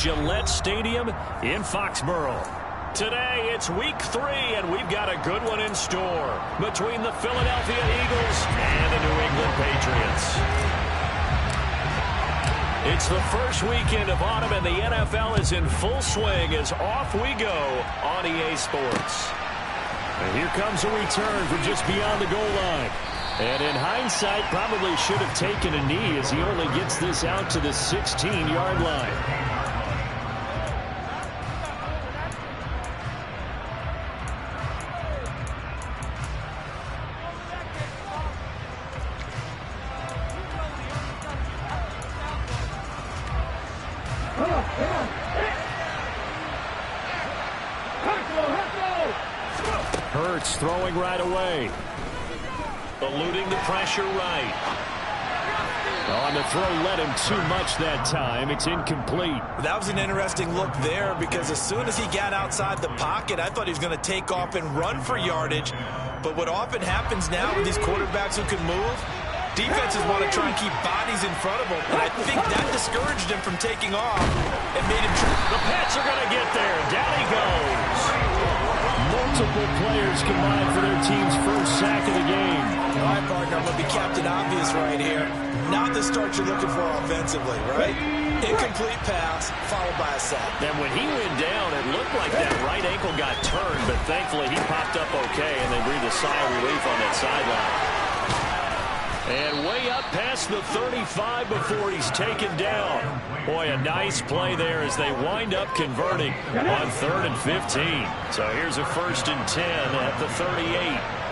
Gillette Stadium in Foxborough. Today, it's week 3, and we've got a good one in store between the Philadelphia Eagles and the New England Patriots. It's the first weekend of autumn, and the NFL is in full swing as off we go on EA Sports. And here comes a return from just beyond the goal line. And in hindsight, probably should have taken a knee as he only gets this out to the 16-yard line. Hurts throwing right away. Eluding the pressure right. On the throw, led him too much that time. It's incomplete. That was an interesting look there because as soon as he got outside the pocket, I thought he was going to take off and run for yardage. But what often happens now with these quarterbacks who can move, defenses want to try and keep bodies in front of them. And I think that discouraged him from taking off and made him try. The Pats are going to get there. Down he goes. Multiple players combined for their team's first sack of the game. All right, partner, I'm going to be Captain Obvious right here. Not the start you're looking for offensively, right? Incomplete pass, followed by a sack. And when he went down, it looked like that right ankle got turned, but thankfully he popped up okay, and they breathed a sigh of relief on that sideline. And way up past the 35 before he's taken down. Boy, a nice play there as they wind up converting on 3rd and 15. So here's a 1st and 10 at the 38.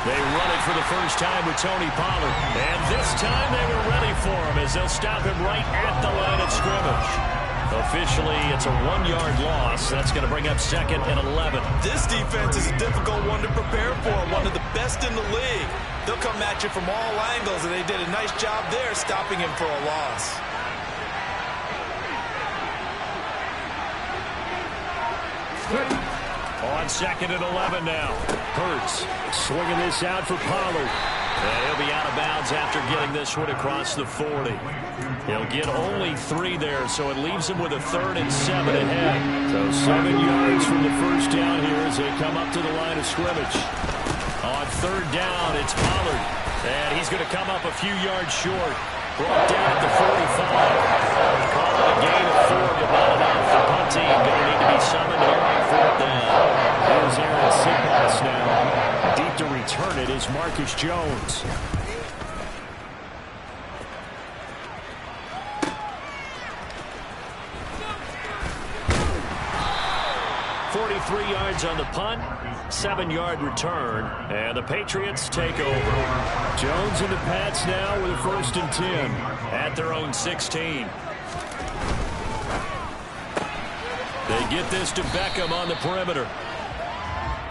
They run it for the first time with Tony Pollard. And this time they were ready for him as they'll stop him right at the line of scrimmage. Officially, it's a 1-yard loss. That's going to bring up 2nd and 11. This defense is a difficult one to prepare for, one of the best in the league. They'll come at you from all angles, and they did a nice job there stopping him for a loss. On 2nd and 11 now. Hurts swinging this out for Pollard. And he'll be out of bounds after getting this one across the 40. He'll get only 3 there, so it leaves him with a 3rd and 7 ahead. So 7 yards from the first down here as they come up to the line of scrimmage. On 3rd down, it's Pollard. And he's going to come up a few yards short. Brought down at the 45. Call it a gain of 4, but not enough. The punt team going to need to be summoned here on 4th down. Here's Aaron Sigmas now. Deep to return it is Marcus Jones. .43 yards on the punt, 7-yard return, and the Patriots take over. Jones and the Pats now with a 1st and 10 at their own 16. They get this to Beckham on the perimeter.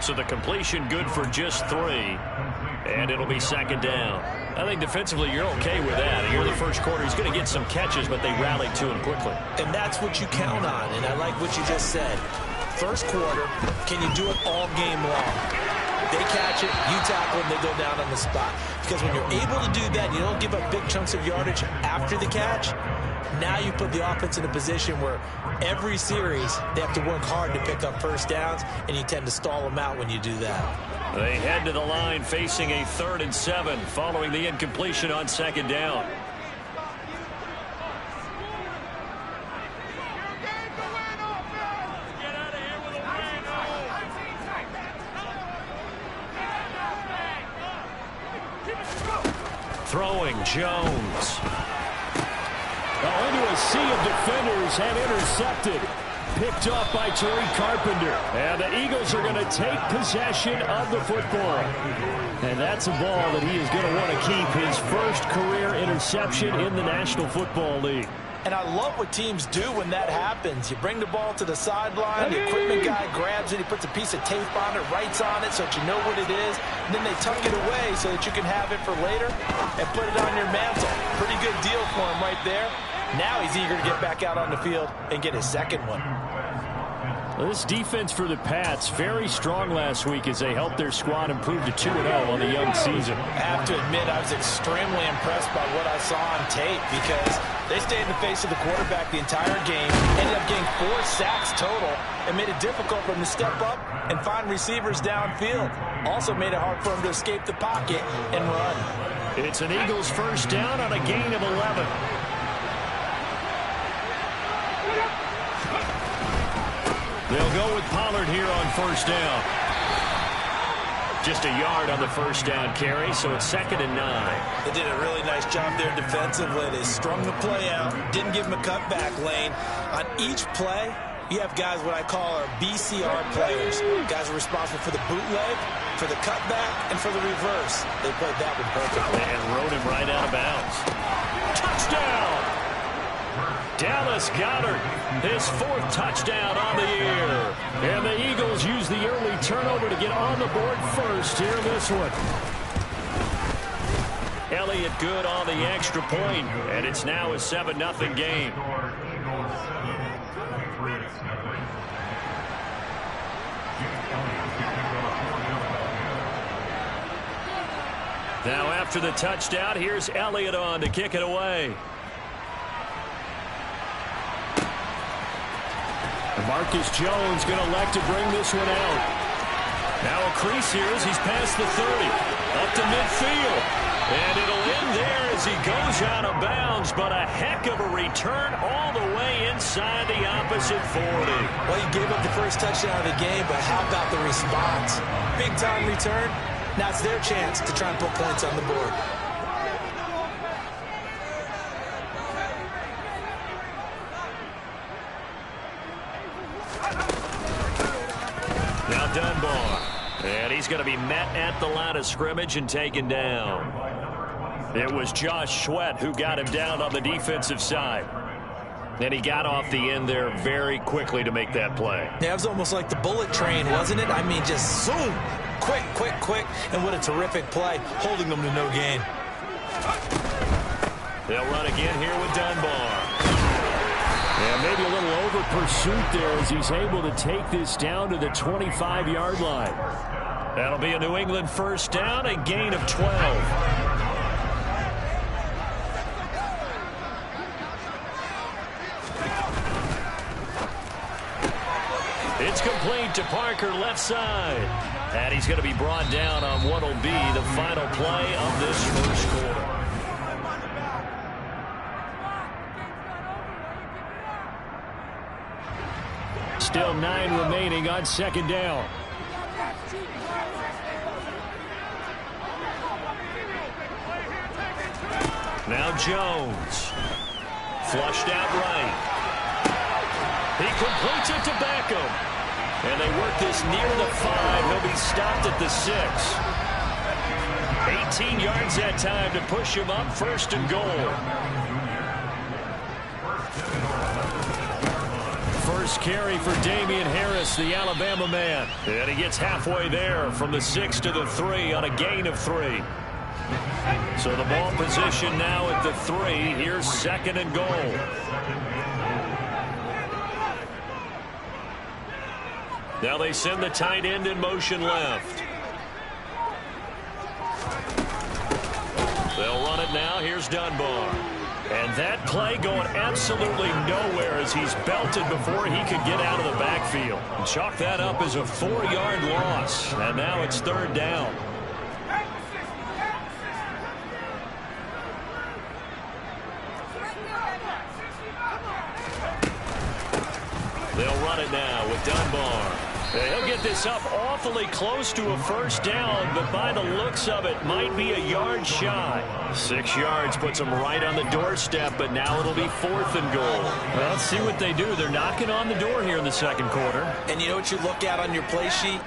So the completion good for just 3, and it'll be 2nd down. I think defensively you're okay with that. Here in the first quarter, he's going to get some catches, but they rallied to him quickly. And that's what you count on, and I like what you just said. First quarter, can you do it all game long? They catch it, you tackle them, they go down on the spot. Because when you're able to do that, you don't give up big chunks of yardage after the catch. Now you put the offense in a position where every series they have to work hard to pick up first downs, and you tend to stall them out when you do that. They head to the line facing a 3rd and 7 following the incompletion on 2nd down. Throwing Jones. Into a sea of defenders have intercepted. Picked off by Tariq Carpenter. And the Eagles are going to take possession of the football. And that's a ball that he is going to want to keep, his first career interception in the National Football League. And I love what teams do when that happens. You bring the ball to the sideline, the equipment guy grabs it, he puts a piece of tape on it, writes on it so that you know what it is, and then they tuck it away so that you can have it for later and put it on your mantle. Pretty good deal for him right there. Now he's eager to get back out on the field and get his 2nd one. This defense for the Pats, very strong last week as they helped their squad improve to 2-0 on the young season. I have to admit, I was extremely impressed by what I saw on tape because they stayed in the face of the quarterback the entire game, ended up getting 4 sacks total, and made it difficult for him to step up and find receivers downfield. Also made it hard for him to escape the pocket and run. It's an Eagles first down on a gain of 11. They'll go with Pollard here on first down. Just a yard on the first down carry, so it's 2nd and 9. They did a really nice job there defensively. They strung the play out, didn't give him a cutback lane. On each play, you have guys what I call our BCR players. Guys are responsible for the bootleg, for the cutback, and for the reverse. They played that one perfectly. And rode him right out of bounds. Touchdown! Dallas Goedert, his 4th touchdown on the year. And the Eagles use the early turnover to get on the board first here in this one. Elliott good on the extra point, and it's now a 7-0 game. Now after the touchdown, here's Elliott on to kick it away. Marcus Jones going to elect to bring this one out. Now a crease here as he's past the 30. Up to midfield. And it'll end there as he goes out of bounds. But a heck of a return all the way inside the opposite 40. Well, you gave up the first touchdown of the game, but how about the response? Big-time return. Now it's their chance to try and put points on the board. Now Dunbar. And he's going to be met at the line of scrimmage and taken down. It was Josh Sweat who got him down on the defensive side. And he got off the end there very quickly to make that play. Yeah, it was almost like the bullet train, wasn't it? I mean, just zoom. Quick, quick, quick. And what a terrific play, holding them to no gain. They'll run again here with Dunbar. Yeah, maybe a little over pursuit there as he's able to take this down to the 25-yard line. That'll be a New England first down, a gain of 12. It's complete to Parker left side. And he's going to be brought down on what will be the final play of this first quarter. Still 9 remaining on second down. Now Jones. Flushed out right. He completes it to Beckham. And they work this near the 5. He'll be stopped at the 6. 18 yards that time to push him up, 1st and goal. First carry for Damian Harris, the Alabama man. And he gets halfway there from the 6 to the 3 on a gain of 3. So the ball position now at the 3. Here's 2nd and goal. Now they send the tight end in motion left. They'll run it now. Here's Dunbar. And that play going absolutely nowhere as he's belted before he could get out of the backfield. And chalk that up as a 4-yard loss. And now it's 3rd down. They'll run it now with Dunbar. He'll get this up awfully close to a first down, but by the looks of it, might be a yard shy. 6 yards puts them right on the doorstep, but now it'll be 4th and goal. Well, let's see what they do. They're knocking on the door here in the second quarter. And you know what you look at on your play sheet?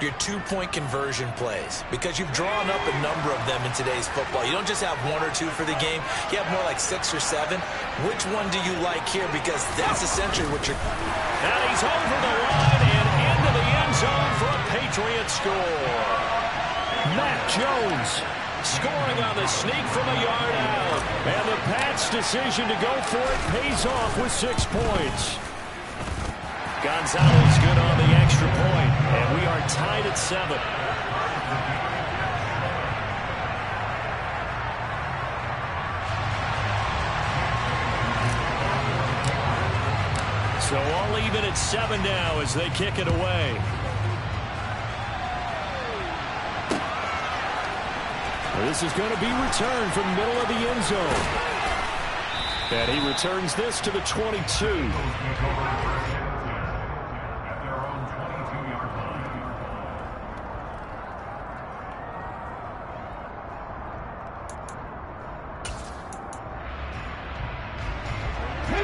Your 2-point conversion plays, because you've drawn up a number of them in today's football. You don't just have 1 or 2 for the game. You have more like 6 or 7. Which one do you like here? Because that's essentially what you're... And he's over the line and into the end zone for a Patriot score. Mac Jones scoring on the sneak from a yard out. And the Pats' decision to go for it pays off with 6 points. Gonzalez good on the extra point, and we are tied at 7. So all even at 7 now as they kick it away. This is going to be returned from the middle of the end zone. And he returns this to the 22.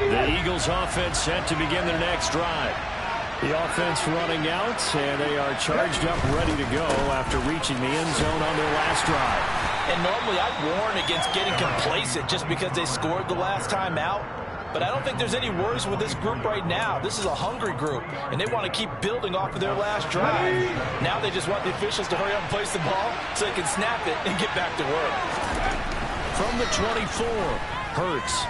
The Eagles offense set to begin their next drive. The offense running out, and they are charged up, ready to go after reaching the end zone on their last drive. And normally I'd warn against getting complacent just because they scored the last time out. But I don't think there's any worries with this group right now. This is a hungry group, and they want to keep building off of their last drive. Now they just want the officials to hurry up and place the ball so they can snap it and get back to work. From the 24, Hurts.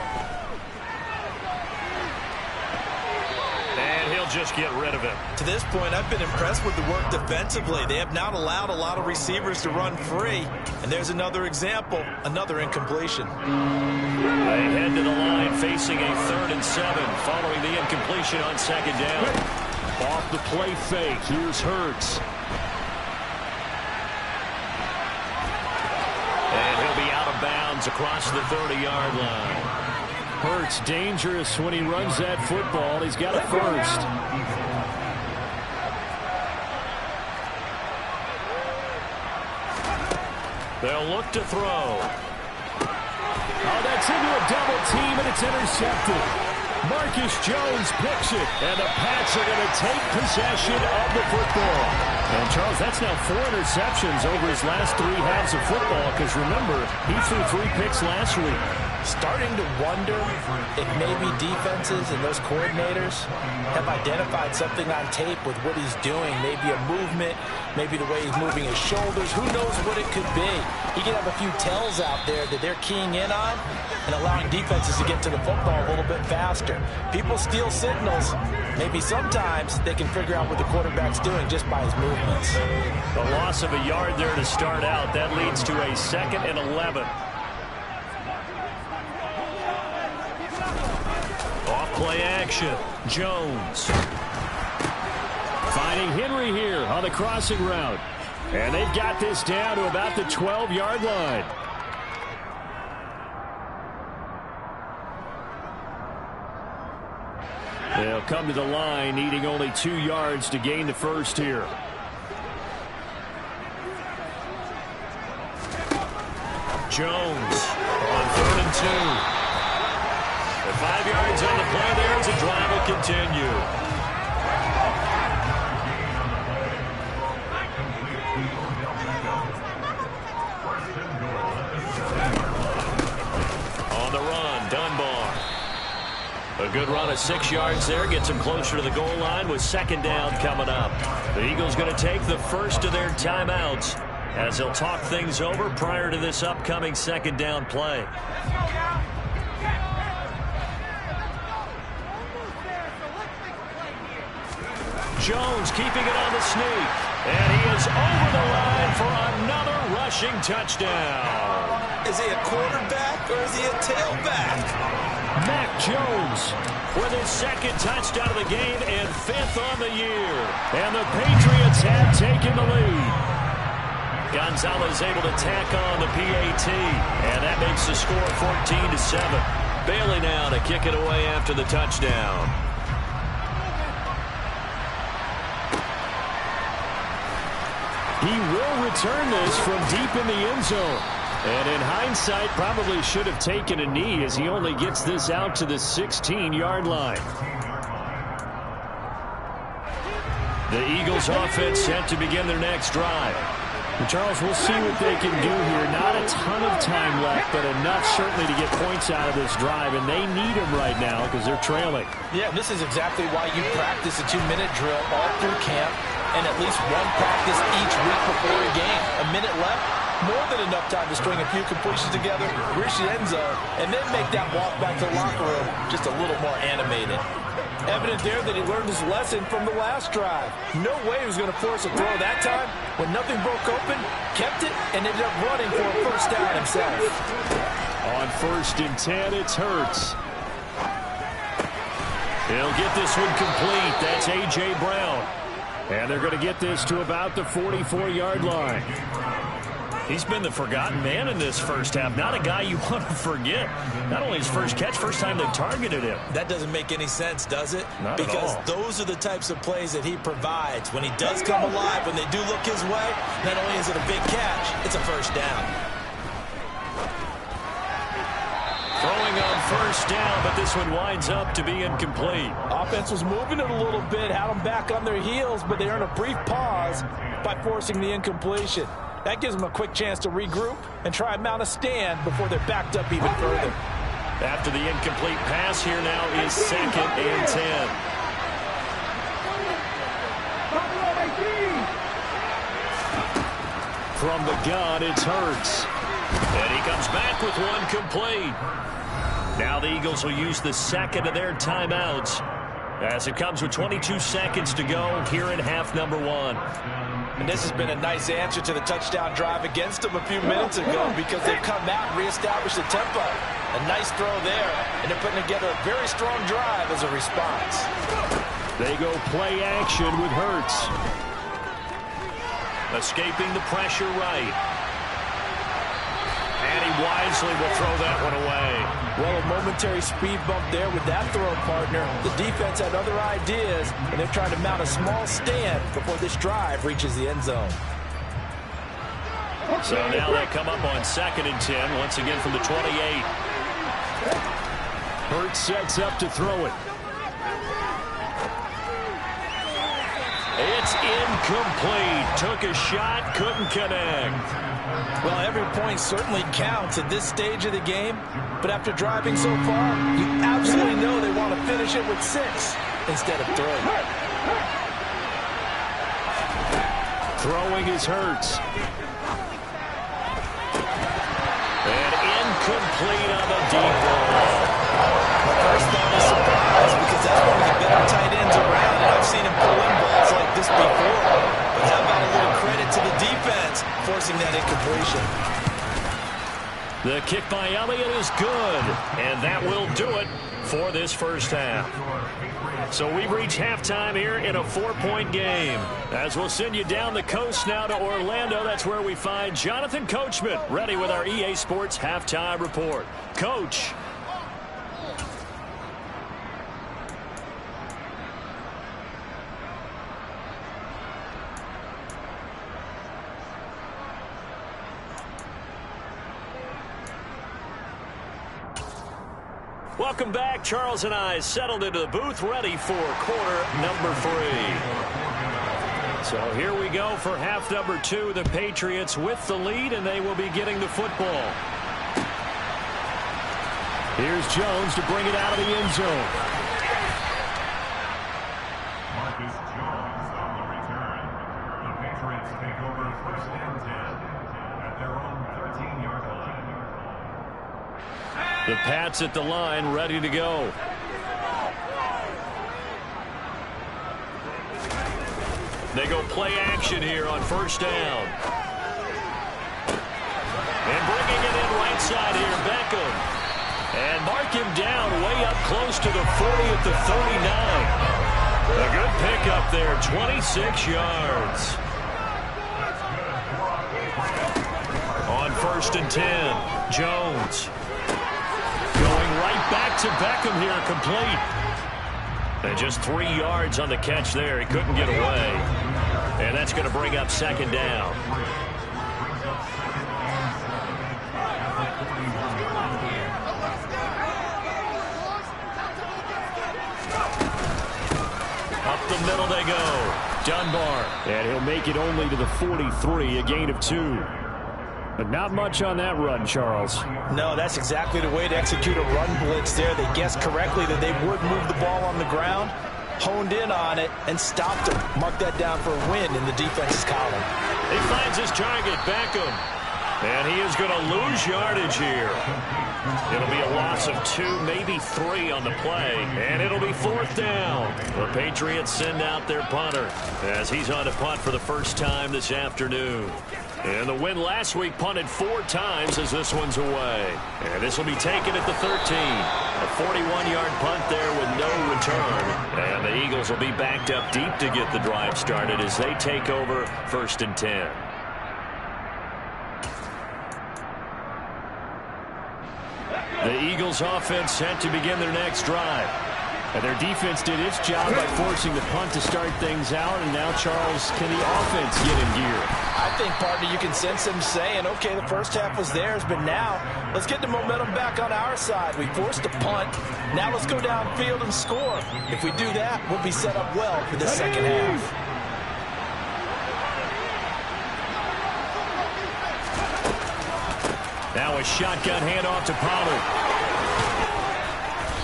And he'll just get rid of it. To this point, I've been impressed with the work defensively. They have not allowed a lot of receivers to run free. And there's another example, another incompletion. They head to the line facing a 3rd and 7 following the incompletion on 2nd down. Off the play fake, here's Hurts. And he'll be out of bounds across the 30-yard line. Hurts dangerous when he runs that football. He's got a first. They'll look to throw. Oh, that's into a double team, and it's intercepted. Marcus Jones picks it, and the Pats are going to take possession of the football. And, Charles, that's now 4 interceptions over his last 3 halves of football, because, remember, he threw 3 picks last week. Starting to wonder if maybe defenses and those coordinators have identified something on tape with what he's doing. Maybe a movement, maybe the way he's moving his shoulders. Who knows what it could be? He could have a few tells out there that they're keying in on and allowing defenses to get to the football a little bit faster. People steal signals. Maybe sometimes they can figure out what the quarterback's doing just by his movements. The loss of a yard there to start out. That leads to a 2nd and 11. Off-play action. Jones. Finding Henry here on the crossing route. And they've got this down to about the 12-yard line. They'll come to the line, needing only 2 yards to gain the first here. Jones on 3rd and 2. The 5 yards on the play there as the drive will continue. On the run, Dunbar. A good run of 6 yards there. Gets him closer to the goal line with 2nd down coming up. The Eagles going to take the first of their timeouts as they'll talk things over prior to this upcoming 2nd down play. Jones keeping it on the sneak. And he is over the line for another rushing touchdown. Is he a quarterback or is he a tailback? Mac Jones with his 2nd touchdown of the game and 5th on the year. And the Patriots have taken the lead. Gonzalez able to tack on the PAT. And that makes the score 14-7. Bailey now to kick it away after the touchdown. He will return this from deep in the end zone. And in hindsight, probably should have taken a knee as he only gets this out to the 16-yard line. The Eagles offense set to begin their next drive. Charles, we'll see what they can do here. Not a ton of time left, but enough certainly to get points out of this drive, and they need them right now because they're trailing. Yeah, this is exactly why you practice a 2-minute drill all through camp and at least one practice each week before a game. A minute left, more than enough time to string a few completions together, reach the end zone, and then make that walk back to the locker room just a little more animated. Evident there that he learned his lesson from the last drive. No way he was going to force a throw that time. When nothing broke open, kept it, and ended up running for a first down himself. On 1st and 10, it's Hurts. He'll get this one complete. That's A.J. Brown. And they're going to get this to about the 44-yard line. He's been the forgotten man in this first half. Not a guy you want to forget. Not only his first catch, first time they targeted him. That doesn't make any sense, does it? Not at all. Because those are the types of plays that he provides. When he does come alive, when they do look his way, not only is it a big catch, it's a first down. Throwing on first down, but this one winds up to be incomplete. Offense was moving it a little bit, had them back on their heels, but they earned a brief pause by forcing the incompletion. That gives them a quick chance to regroup and try and mount a stand before they're backed up even further. After the incomplete pass, here now is 2nd and 10. From the gun, it's Hurts. And he comes back with one complete. Now the Eagles will use the second of their timeouts as it comes with 22 seconds to go here in half number 1. And this has been a nice answer to the touchdown drive against them a few minutes ago because they've come out and reestablished the tempo. A nice throw there, and they're putting together a very strong drive as a response. They go play action with Hurts. Escaping the pressure right. And he wisely will throw that one away. Well, a momentary speed bump there with that throw, partner. The defense had other ideas, and they're trying to mount a small stand before this drive reaches the end zone. So now they come up on 2nd and 10, once again from the 28. Hurts sets up to throw it. It's incomplete. Took a shot, couldn't connect. Well, every point certainly counts at this stage of the game, but after driving so far, you absolutely know they want to finish it with 6 instead of 3. Throwing is Hurts. And incomplete on the deep ball. First thought is surprise because that's one of the better tight ends around, and I've seen him pull in balls like this before. But how about a little credit to the defense forcing that incompletion? The kick by Elliott is good, and that will do it for this first half. So we've reached halftime here in a 4-point game. As we'll send you down the coast now to Orlando, that's where we find Jonathan Coachman ready with our EA Sports halftime report. Coach. Welcome back. Charles and I settled into the booth, ready for quarter number 3. So here we go for half number 2. The Patriots with the lead, and they will be getting the football. Here's Jones to bring it out of the end zone. Marcus Jones on the return. The Patriots take over 1st and 10 at their own 13-yard line. The Pats at the line, ready to go. They go play action here on 1st down. And bringing it in right side here, Beckham. And mark him down way up close to the 40 at the 39. A good pickup there, 26 yards. On 1st and 10, Jones. Going right back to Beckham here, complete. And just 3 yards on the catch there. He couldn't get away. And that's going to bring up 2nd down. Up the middle they go. Dunbar. And he'll make it only to the 43, a gain of 2. But not much on that run, Charles. No, that's exactly the way to execute a run blitz there. They guessed correctly that they would move the ball on the ground, honed in on it, and stopped him. Mark that down for a win in the defense's column. He finds his target, Beckham. And he is going to lose yardage here. It'll be a loss of 2, maybe 3 on the play, and it'll be 4th down. The Patriots send out their punter as he's on to punt for the first time this afternoon. And the win last week punted 4 times as this one's away. And this will be taken at the 13. A 41-yard punt there with no return. And the Eagles will be backed up deep to get the drive started as they take over 1st and 10. The Eagles offense set to begin their next drive. And their defense did its job by forcing the punt to start things out. And now, Charles, can the offense get in gear? I think, partner, you can sense them saying, okay, the first half was theirs, but now let's get the momentum back on our side. We forced a punt. Now let's go downfield and score. If we do that, we'll be set up well for the second half. Now a shotgun handoff to Pollard.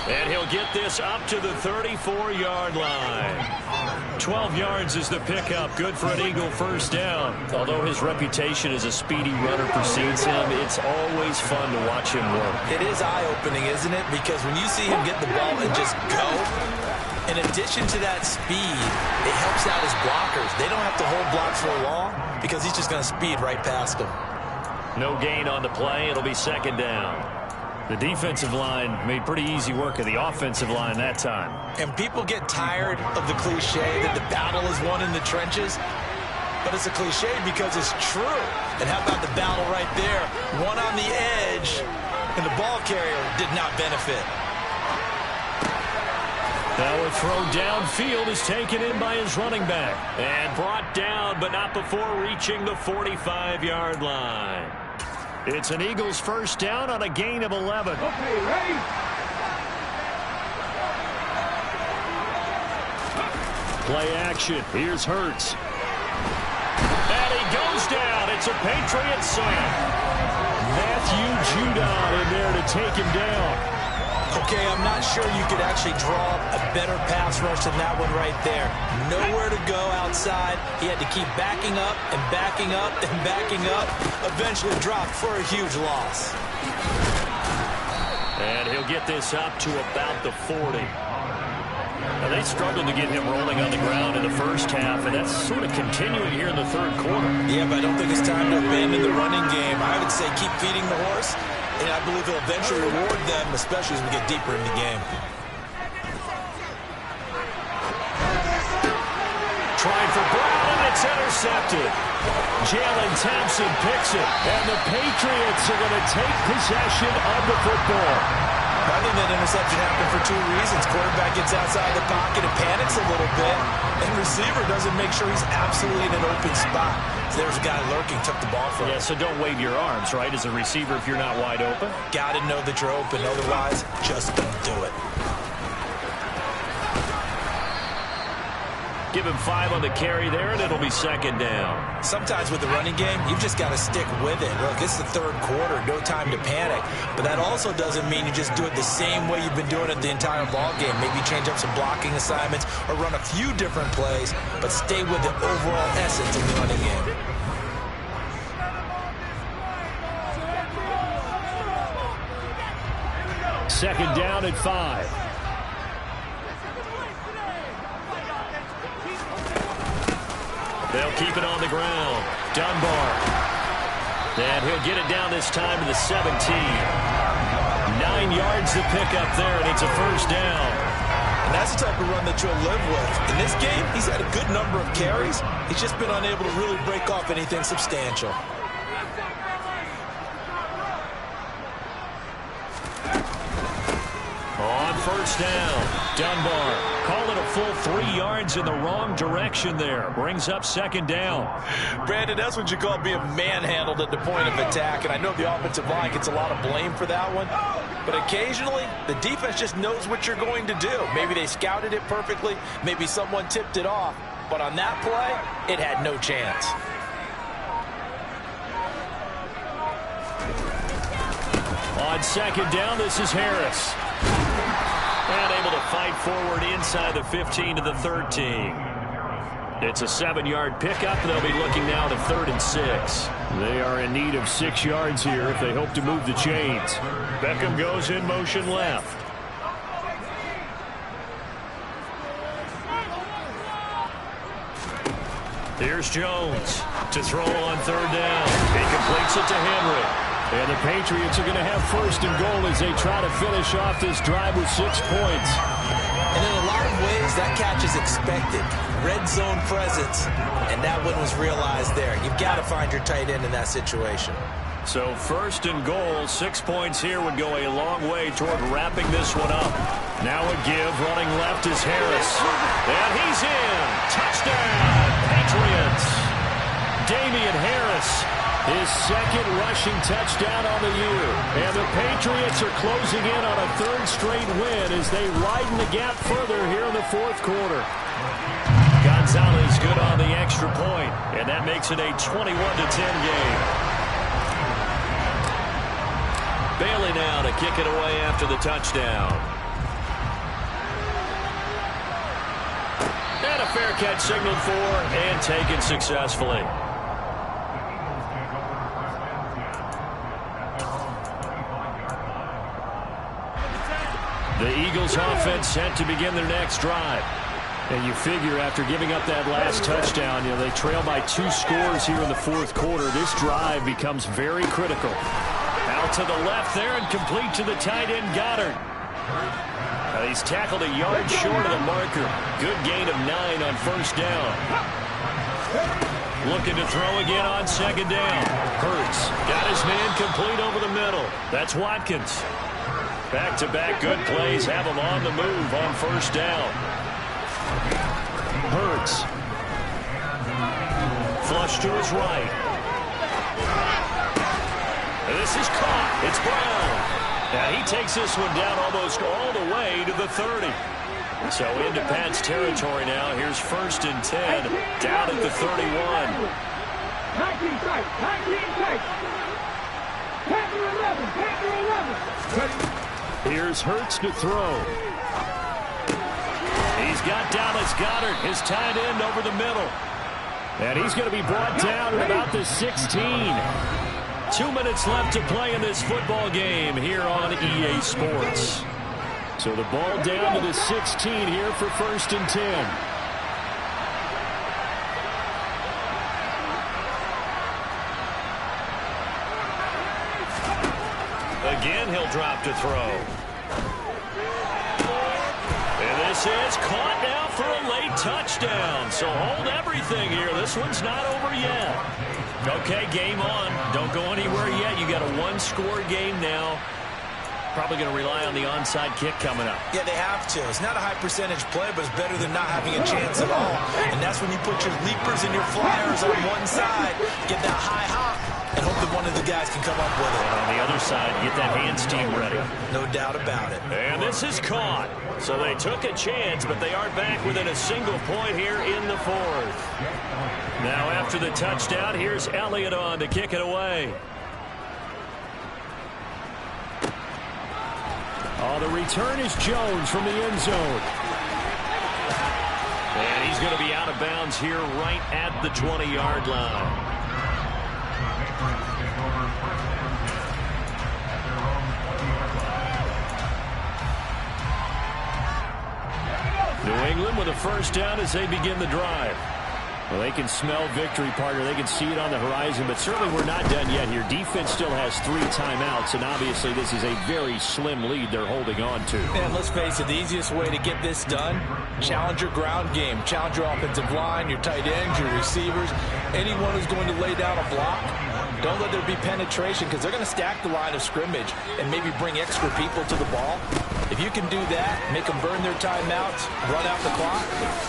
And he'll get this up to the 34-yard line. 12 yards is the pickup. Good for an Eagle first down. Although his reputation as a speedy runner precedes him, it's always fun to watch him work. It is eye-opening, isn't it? Because when you see him get the ball and just go, in addition to that speed, it helps out his blockers. They don't have to hold blocks for long because he's just going to speed right past them. No gain on the play. It'll be second down. The defensive line made pretty easy work of the offensive line that time. And people get tired of the cliche that the battle is won in the trenches. But it's a cliche because it's true. And how about the battle right there? One on the edge, and the ball carrier did not benefit. Now a throw downfield is taken in by his running back. And brought down, but not before reaching the 45-yard line. It's an Eagles first down on a gain of 11. Okay, ready? Play action. Here's Hurts. And he goes down. It's a Patriots slam. Matthew Judon in there to take him down. Okay, I'm not sure you could actually draw a better pass rush than that one right there. Nowhere to go outside. He had to keep backing up and backing up and backing up. Eventually dropped for a huge loss. And he'll get this up to about the 40. Now, they struggled to get him rolling on the ground in the first half, and that's sort of continuing here in the third quarter. Yeah, but I don't think it's time to abandon the running game. I would say keep feeding the horse. And I believe he'll eventually reward them, especially as we get deeper in the game. Trying for Brown, and it's intercepted. Jalen Thompson picks it, and the Patriots are going to take possession of the football. I think that interception happened for 2 reasons. Quarterback gets outside the pocket and panics a little bit, and receiver doesn't make sure he's absolutely in an open spot. So there's a guy lurking, took the ball from him. Yeah, so don't wave your arms, right, as a receiver if you're not wide open. Got to know that you're open. Otherwise, just don't do it. Give him 5 on the carry there, and it'll be second down. Sometimes with the running game, you've just got to stick with it. Look, it's the third quarter, no time to panic. But that also doesn't mean you just do it the same way you've been doing it the entire ball game. Maybe change up some blocking assignments or run a few different plays, but stay with the overall essence of the running game. Second down at 5. They'll keep it on the ground. Dunbar. And he'll get it down this time to the 17. 9 yards to pick up there, and it's a first down. And that's the type of run that you'll live with. In this game, he's had a good number of carries. He's just been unable to really break off anything substantial. On first down, Dunbar. Call it a full 3 yards in the wrong direction there. Brings up second down. Brandon, that's what you call being manhandled at the point of attack. And I know the offensive line gets a lot of blame for that one. But occasionally, the defense just knows what you're going to do. Maybe they scouted it perfectly. Maybe someone tipped it off. But on that play, it had no chance. On second down, this is Harris. And able to fight forward inside the 15 to the 13. It's a 7-yard pickup. They'll be looking now to 3rd and 6. They are in need of 6 yards here if they hope to move the chains. Beckham goes in motion left. Here's Jones to throw on 3rd down. He completes it to Henry. And the Patriots are going to have 1st and goal as they try to finish off this drive with 6 points. And in a lot of ways, that catch is expected. Red zone presence, and that one was realized there. You've got to find your tight end in that situation. So 1st and goal, 6 points here would go a long way toward wrapping this one up. Now a give, running left is Harris. And he's in. Touchdown, Patriots. Damian Harris, his 2nd rushing touchdown on the year. And the Patriots are closing in on a 3rd straight win as they widen the gap further here in the 4th quarter. Gonzalez good on the extra point, and that makes it a 21-10 game. Bailey now to kick it away after the touchdown. And a fair catch signaled for and taken successfully. The Eagles offense set to begin their next drive. And you figure after giving up that last touchdown, they trail by 2 scores here in the 4th quarter. This drive becomes very critical. Out to the left there and complete to the tight end Goddard. He's tackled a yard short of the marker. Good gain of 9 on 1st down. Looking to throw again on 2nd down. Hurts got his man complete over the middle. That's Watkins. Back-to-back good plays have him on the move on 1st down. Hurts. Flush to his right. And this is caught. It's Brown. Now he takes this one down almost all the way to the 30. So into Pat's territory now. Here's 1st and 10 down at the 31. 19 strikes. 19 strikes. Panther 11. Panther 11. Here's Hurts to throw. He's got Dallas Goedert, his tight end, over the middle. And he's going to be brought down at about the 16. 2 minutes left to play in this football game here on EA Sports. So the ball down to the 16 here for 1st and 10. Again, he'll drop to throw. And this is caught now for a late touchdown. So hold everything here. This one's not over yet. Okay, game on. Don't go anywhere yet. You got a 1-score game now. Probably going to rely on the onside kick coming up. Yeah, they have to. It's not a high percentage play, but it's better than not having a chance at all. And that's when you put your leapers and your flyers on one side, get that high hop, and hope that one of the guys can come up with it. And on the other side, get that hands team ready. No doubt about it. And this is caught. So they took a chance, but they are back within a single point here in the 4th. Now after the touchdown, here's Elliott on to kick it away. Oh, the return is Jones from the end zone. And he's going to be out of bounds here right at the 20-yard line. New England with a 1st down as they begin the drive. Well, they can smell victory, partner. They can see it on the horizon, but certainly we're not done yet here. Defense still has 3 timeouts, and obviously this is a very slim lead they're holding on to. Man, let's face it, the easiest way to get this done, challenge your ground game. Challenge your offensive line, your tight ends, your receivers, anyone who's going to lay down a block. Don't let there be penetration because they're going to stack the line of scrimmage and maybe bring extra people to the ball. If you can do that, make them burn their timeouts, run out the clock,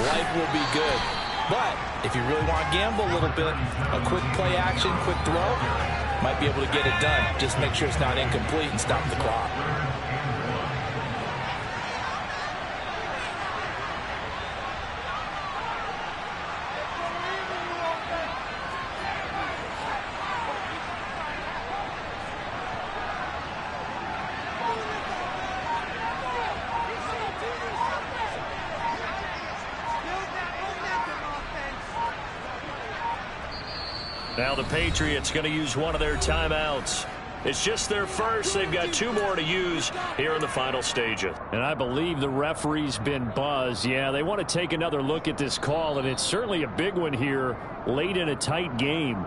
life will be good. But if you really want to gamble a little bit, a quick play action, quick throw, might be able to get it done. Just make sure it's not incomplete and stop the clock. Now the Patriots going to use one of their timeouts. It's just their first. They've got 2 more to use here in the final stages. And I believe the referee's been buzzed. Yeah, they want to take another look at this call, and it's certainly a big one here late in a tight game.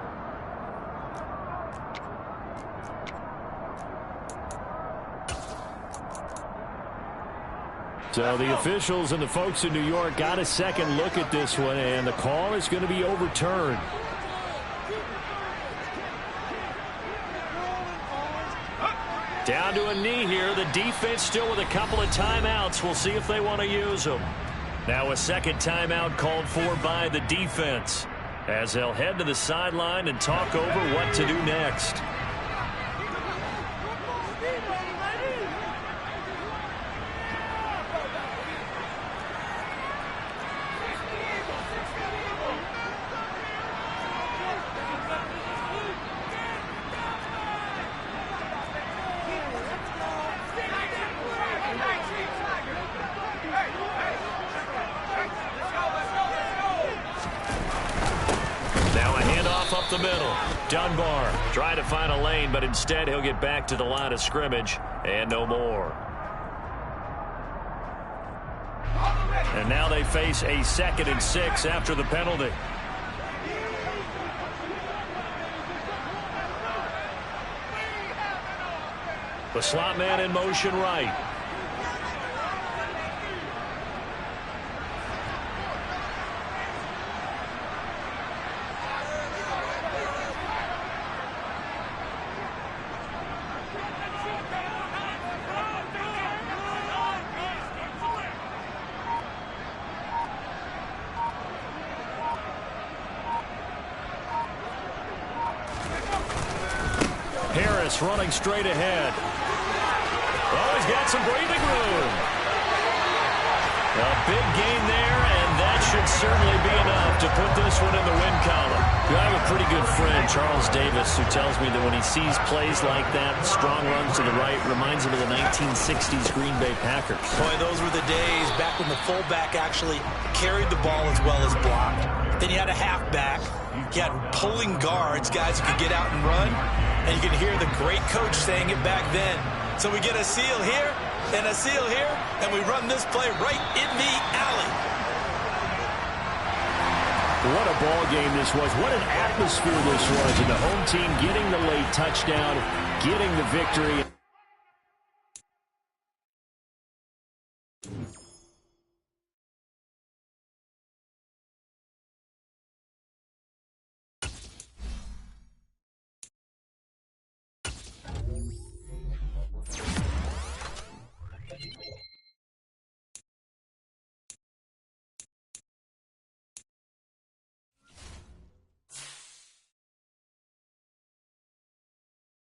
So the officials and the folks in New York got a second look at this one, and the call is going to be overturned. Down to a knee here. The defense still with a couple of timeouts. We'll see if they want to use them. Now a second timeout called for by the defense as they'll head to the sideline and talk over what to do next. Up the middle. Dunbar trying to find a lane, but instead he'll get back to the line of scrimmage and no more. And now they face a 2nd and 6 after the penalty. The slot man in motion right. Running straight ahead. Oh, he's got some breathing room. A big gain there, and that should certainly be enough to put this one in the win column. I have a pretty good friend, Charles Davis, who tells me that when he sees plays like that, strong runs to the right, reminds him of the 1960s Green Bay Packers. Boy, those were the days back when the fullback actually carried the ball as well as blocked. Then you had a halfback. You had pulling guards, guys who could get out and run. And you can hear the great coach saying it back then. So we get a seal here and a seal here, and we run this play right in the alley. What a ball game this was. What an atmosphere this was. And the home team getting the late touchdown, getting the victory.